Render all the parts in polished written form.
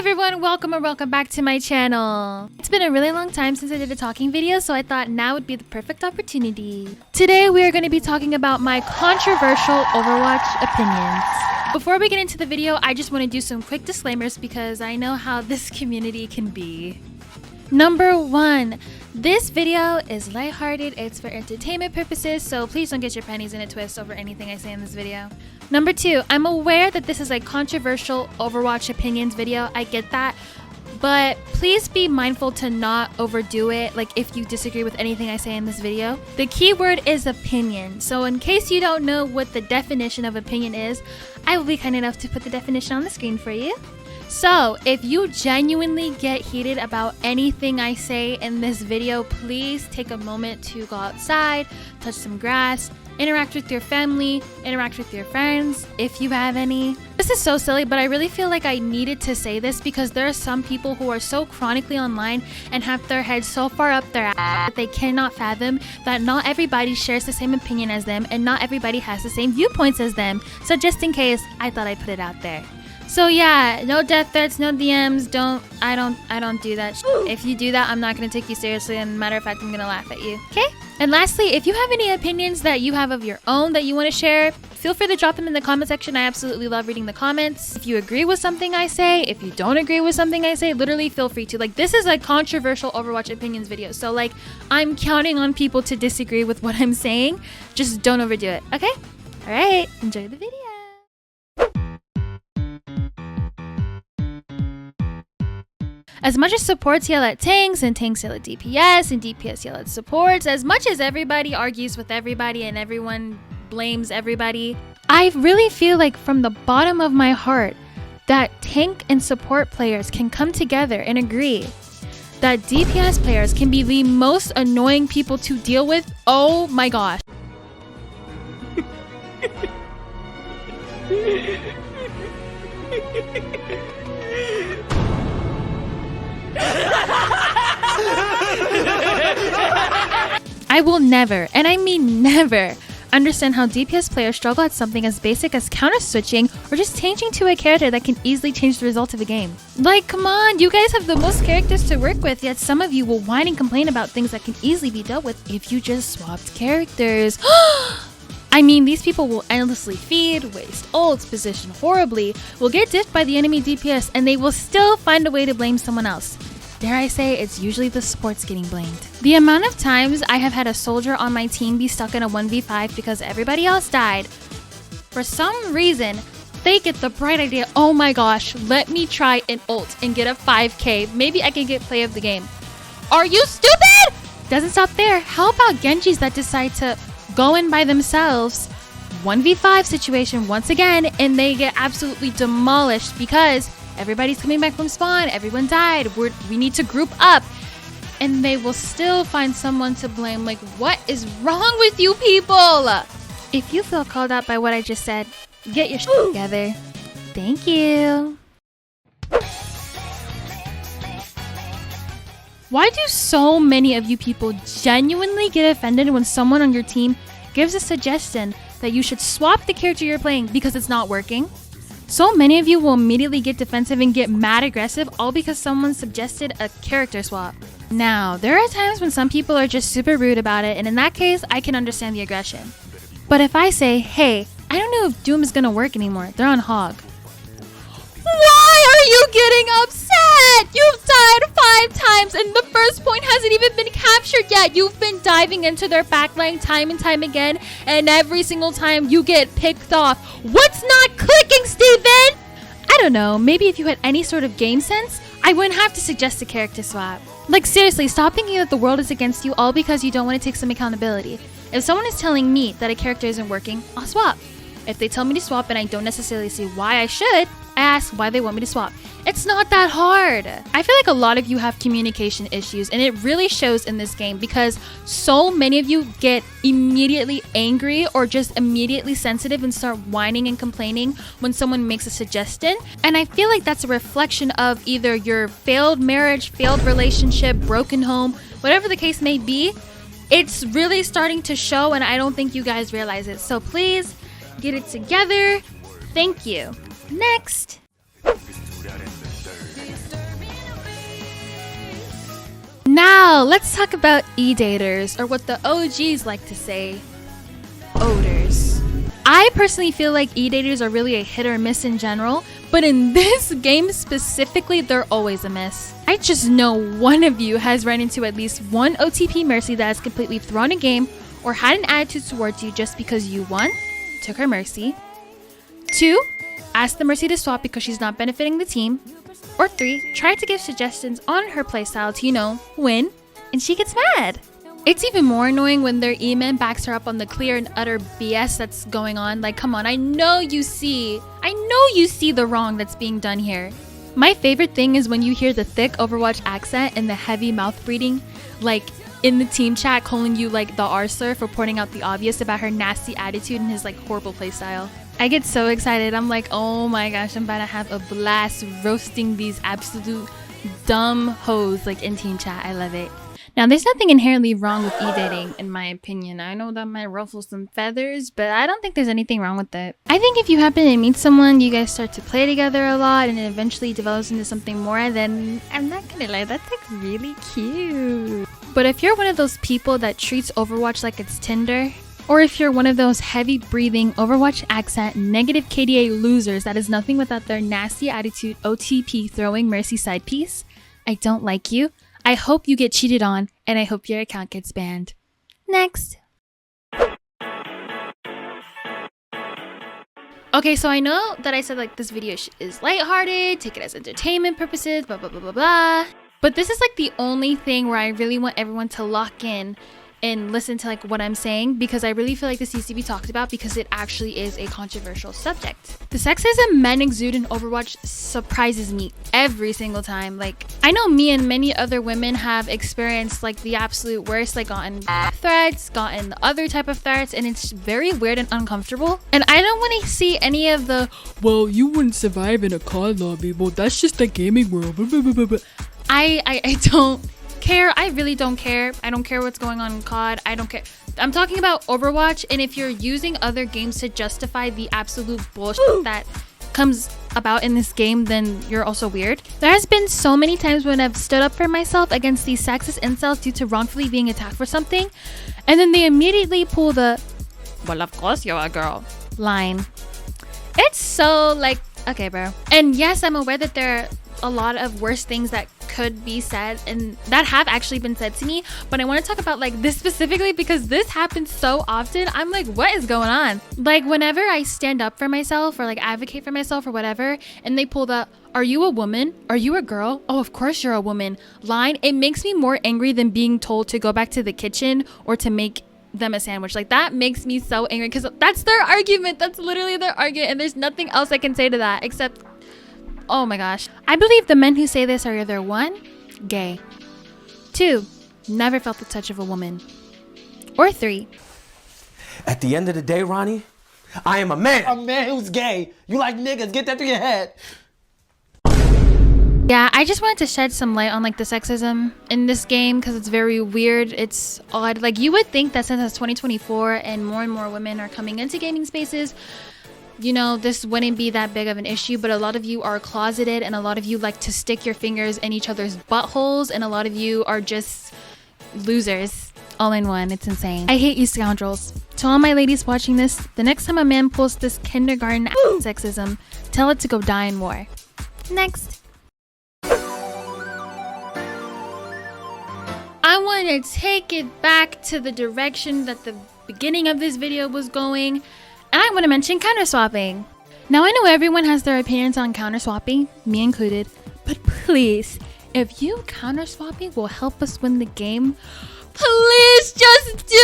everyone, welcome or welcome back to my channel. It's been a really long time since I did a talking video, so I thought now would be the perfect opportunity. Today we are going to be talking about my controversial Overwatch opinions. Before we get into the video, I just want to do some quick disclaimers because I know how this community can be. Number 1, this video is lighthearted, it's for entertainment purposes, so please don't get your panties in a twist over anything I say in this video. Number 2, I'm aware that this is a controversial Overwatch opinions video, I get that, but please be mindful to not overdo it, like if you disagree with anything I say in this video. The key word is opinion, so in case you don't know what the definition of opinion is, I will be kind enough to put the definition on the screen for you. So, if you genuinely get heated about anything I say in this video, please take a moment to go outside, touch some grass, interact with your family, interact with your friends, if you have any. This is so silly, but I really feel like I needed to say this because there are some people who are so chronically online and have their heads so far up their ass that they cannot fathom that not everybody shares the same opinion as them and not everybody has the same viewpoints as them. So just in case, I thought I'd put it out there. So yeah, no death threats, no DMs, I don't do that. If you do that, I'm not gonna take you seriously, and matter of fact, I'm gonna laugh at you, okay? And lastly, if you have any opinions that you have of your own that you wanna share, feel free to drop them in the comment section. I absolutely love reading the comments. If you agree with something I say, if you don't agree with something I say, literally feel free to. Like, this is a controversial Overwatch opinions video, so like, I'm counting on people to disagree with what I'm saying. Just don't overdo it, okay? All right, enjoy the video. As much as supports yell at tanks, and tanks yell at DPS, and DPS yell at supports, as much as everybody argues with everybody and everyone blames everybody, I really feel like from the bottom of my heart that tank and support players can come together and agree that DPS players can be the most annoying people to deal with. Oh my gosh. I will never, and I mean never, understand how DPS players struggle at something as basic as counter switching or just changing to a character that can easily change the result of a game. Like, come on, you guys have the most characters to work with, yet some of you will whine and complain about things that can easily be dealt with if you just swapped characters. I mean, these people will endlessly feed, waste ults, position horribly, will get diffed by the enemy DPS, and they will still find a way to blame someone else. Dare I say, it's usually the supports getting blamed. The amount of times I have had a soldier on my team be stuck in a 1v5 because everybody else died, for some reason, they get the bright idea, oh my gosh, let me try an ult and get a 5k, maybe I can get play of the game. Are you stupid? Doesn't stop there. How about Genjis that decide to go in by themselves, 1v5 situation once again, and they get absolutely demolished because everybody's coming back from spawn, everyone died, we need to group up, and they will still find someone to blame. Like, what is wrong with you people? If you feel called out by what I just said, get your shit together. Thank you. Why do so many of you people genuinely get offended when someone on your team gives a suggestion that you should swap the character you're playing because it's not working? So many of you will immediately get defensive and get mad aggressive all because someone suggested a character swap. Now, there are times when some people are just super rude about it, and in that case, I can understand the aggression. But if I say, hey, I don't know if Doom is gonna work anymore, they're on hog. Why are you getting upset? You've died 5 times and the first point hasn't even been captured yet. You've been diving into their backline time and time again, and every single time you get picked off. What's not clicking, Steven? I don't know, maybe if you had any sort of game sense, I wouldn't have to suggest a character swap. Like, seriously, stop thinking that the world is against you all because you don't want to take some accountability. If someone is telling me that a character isn't working, I'll swap. If they tell me to swap and I don't necessarily see why I should, I ask why they want me to swap. It's not that hard. I feel like a lot of you have communication issues, and it really shows in this game because so many of you get immediately angry or just immediately sensitive and start whining and complaining when someone makes a suggestion. And I feel like that's a reflection of either your failed marriage, failed relationship, broken home, whatever the case may be. It's really starting to show, and I don't think you guys realize it. So please get it together. Thank you. Next. Now, let's talk about E-daters, or what the OGs like to say, odors. I personally feel like E-daters are really a hit or miss in general, but in this game specifically, they're always a miss. I just know one of you has run into at least one OTP Mercy that has completely thrown a game or had an attitude towards you just because you, 1, took her Mercy, 2, asked the Mercy to swap because she's not benefiting the team, or 3, tried to give suggestions on her playstyle to, you know, win, and she gets mad. It's even more annoying when their E-man backs her up on the clear and utter BS that's going on. Like, come on, I know you see the wrong that's being done here. My favorite thing is when you hear the thick Overwatch accent and the heavy mouth breathing, like in the team chat calling you like the R-sir for pointing out the obvious about her nasty attitude and his like horrible playstyle. I get so excited. I'm like, oh my gosh, I'm about to have a blast roasting these absolute dumb hoes like in team chat. I love it. Now, there's nothing inherently wrong with e-dating, in my opinion. I know that might ruffle some feathers, but I don't think there's anything wrong with it. I think if you happen to meet someone, you guys start to play together a lot, and it eventually develops into something more, then I'm not gonna lie, that's like really cute. But if you're one of those people that treats Overwatch like it's Tinder, or if you're one of those heavy-breathing, Overwatch accent, negative KDA losers that is nothing without their nasty attitude OTP throwing Mercy side piece, I don't like you. I hope you get cheated on, and I hope your account gets banned. Next. Okay, so I know that I said like this video is lighthearted, take it as entertainment purposes, blah, blah, blah, blah, blah. But this is like the only thing where I really want everyone to lock in and listen to like what I'm saying, because I really feel like this needs to be talked about because it actually is a controversial subject. The sexism men exude in Overwatch surprises me every single time. Like, I know me and many other women have experienced like the absolute worst, like gotten threats, gotten other type of threats, and it's very weird and uncomfortable. And I don't want to see any of the, well, you wouldn't survive in a COD lobby, well, that's just the gaming world. I don't care. I really don't care. I don't care what's going on in COD. I don't care. I'm talking about Overwatch, and if you're using other games to justify the absolute bullshit that comes about in this game, then you're also weird. There has been so many times when I've stood up for myself against these sexist incels due to wrongfully being attacked for something, and then they immediately pull the, well, of course you're a girl line. It's so like, okay, bro. And yes, I'm aware that there are a lot of worse things that could be said and that have actually been said to me, but I want to talk about like this specifically because this happens so often. I'm like, what is going on? Like, whenever I stand up for myself or like advocate for myself or whatever, and they pull the, are you a woman? Are you a girl? Oh, of course you're a woman line, it makes me more angry than being told to go back to the kitchen or to make them a sandwich. Like, that makes me so angry because that's their argument. That's literally their argument, and there's nothing else I can say to that except, oh my gosh. I believe the men who say this are either 1, gay, 2, never felt the touch of a woman, or 3. At the end of the day, Ronnie, I am a man. A man who's gay. You like niggas. Get that through your head. Yeah, I just wanted to shed some light on like the sexism in this game because it's very weird. It's odd. Like, you would think that since it's 2024 and more women are coming into gaming spaces, you know, this wouldn't be that big of an issue, but a lot of you are closeted and a lot of you like to stick your fingers in each other's buttholes, and a lot of you are just losers all in one. It's insane. I hate you scoundrels. To all my ladies watching this, the next time a man pulls this kindergarten sexism, tell it to go die in war. Next. I want to take it back to the direction that the beginning of this video was going. And I want to mention counter swapping. Now, I know everyone has their opinions on counter swapping, me included, but please, if you counter swapping will help us win the game, please just do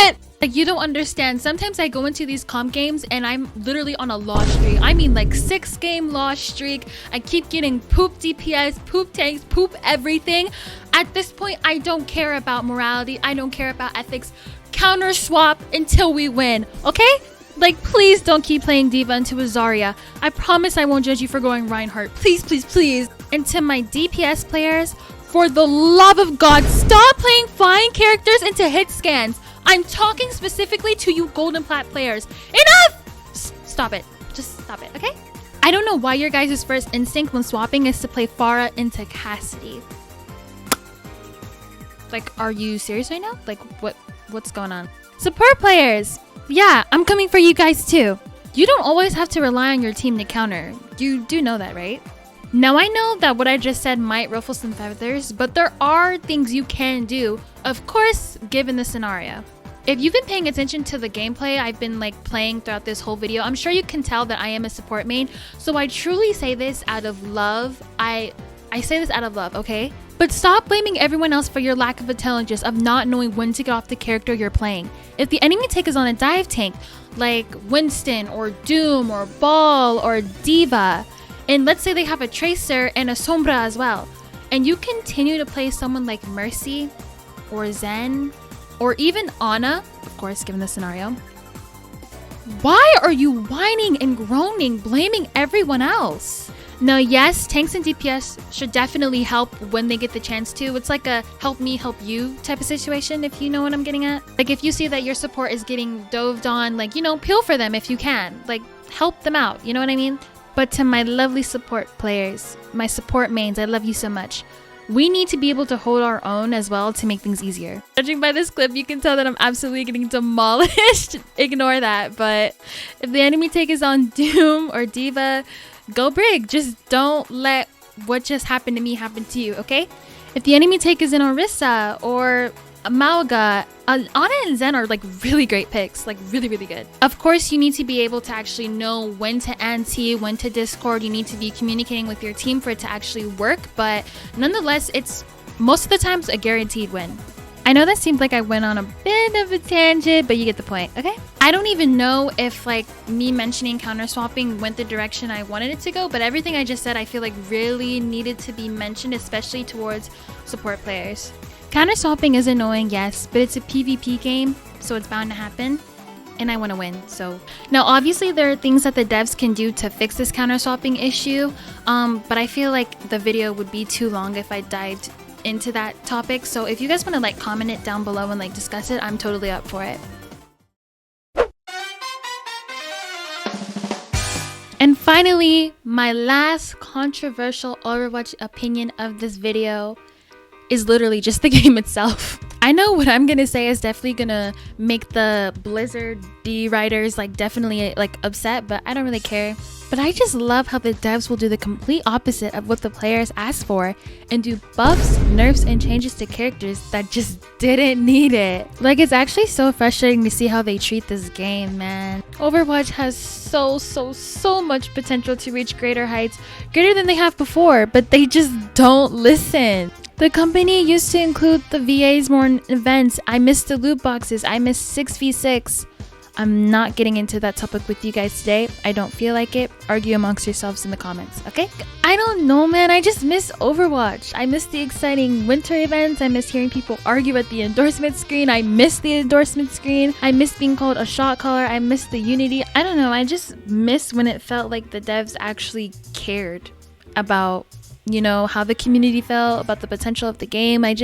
it. Like, you don't understand. Sometimes I go into these comp games and I'm literally on a loss streak. I mean, like 6-game loss streak. I keep getting poop DPS, poop tanks, poop everything. At this point, I don't care about morality. I don't care about ethics. Counter swap until we win, okay? Like, please don't keep playing Diva into a Zarya. I promise I won't judge you for going Reinhardt. Please, please, please. And to my DPS players, for the love of God, stop playing flying characters into hit scans. I'm talking specifically to you Golden Plat players. Enough! Stop it. Just stop it, okay? I don't know why your guys' first instinct when swapping is to play Pharah into Cassidy. Like, are you serious right now? Like, what's going on? Support players! Yeah, I'm coming for you guys too. You don't always have to rely on your team to counter. You do know that, right? Now, I know that what I just said might ruffle some feathers, but there are things you can do, of course, given the scenario. If you've been paying attention to the gameplay I've been playing throughout this whole video, I'm sure you can tell that I am a support main. So I truly say this out of love. I say this out of love, okay? But stop blaming everyone else for your lack of intelligence of not knowing when to get off the character you're playing. If the enemy tank is on a dive tank, like Winston or Doom or Ball or Diva, and let's say they have a Tracer and a Sombra as well, and you continue to play someone like Mercy or Zen or even Ana, of course, given the scenario, why are you whining and groaning, blaming everyone else? Now, yes, tanks and DPS should definitely help when they get the chance to. It's like a help me, help you type of situation, if you know what I'm getting at. Like, if you see that your support is getting doved on, like, you know, peel for them if you can. Like, help them out, you know what I mean? But to my lovely support players, my support mains, I love you so much. We need to be able to hold our own as well to make things easier. Judging by this clip, you can tell that I'm absolutely getting demolished. Ignore that. But if the enemy take is on Doom or Diva, go brig. Just don't let what just happened to me happen to you, okay? If the enemy take is in Orisa or Malga, Ana and Zen are like really great picks, like really good. Of course, you need to be able to actually know when to anti, when to discord. You need to be communicating with your team for it to actually work, but nonetheless, it's most of the times a guaranteed win. I know that seemed like I went on a bit of a tangent, but you get the point, okay? I don't even know if like me mentioning counter swapping went the direction I wanted it to go, but everything I just said I feel like really needed to be mentioned, especially towards support players. Counter swapping is annoying, yes, but it's a PvP game, so it's bound to happen, and I want to win. So now obviously there are things that the devs can do to fix this counter swapping issue, but I feel like the video would be too long if I dived into that topic. So if you guys want to like comment it down below and like discuss it, I'm totally up for it. And finally, my last controversial Overwatch opinion of this video is literally just the game itself. I know what I'm gonna say is definitely gonna make the Blizzard D writers like definitely like upset, but I don't really care. But I just love how the devs will do the complete opposite of what the players ask for and do buffs, nerfs, and changes to characters that just didn't need it. Like, it's actually so frustrating to see how they treat this game, man. Overwatch has so much potential to reach greater heights, greater than they have before, but they just don't listen. The company used to include the VAs more in events. I missed the loot boxes. I missed 6v6. I'm not getting into that topic with you guys today. I don't feel like it. Argue amongst yourselves in the comments, okay? I don't know, man. I just miss Overwatch. I miss the exciting winter events. I miss hearing people argue at the endorsement screen. I miss the endorsement screen. I miss being called a shot caller. I miss the unity. I don't know. I just miss when it felt like the devs actually cared about, you know, how the community felt, about the potential of the game. I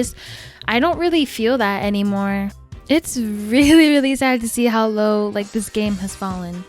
don't really feel that anymore. It's really sad to see how low like this game has fallen.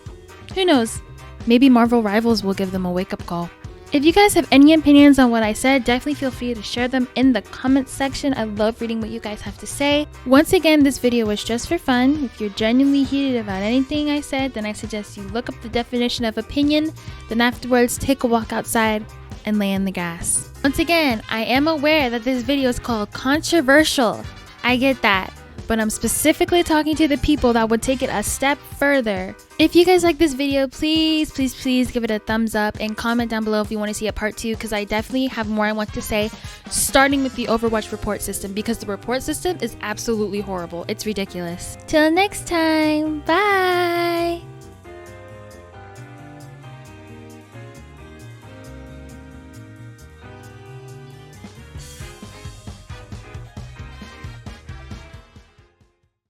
Who knows? Maybe Marvel Rivals will give them a wake-up call. If you guys have any opinions on what I said, definitely feel free to share them in the comments section. I love reading what you guys have to say. Once again, this video was just for fun. If you're genuinely heated about anything I said, then I suggest you look up the definition of opinion, then afterwards take a walk outside and lay in the grass. Once again, I am aware that this video is called controversial. I get that. But I'm specifically talking to the people that would take it a step further. If you guys like this video, please give it a thumbs up and comment down below if you want to see a part 2, because I definitely have more I want to say, starting with the Overwatch report system, because the report system is absolutely horrible. It's ridiculous. Till next time, bye!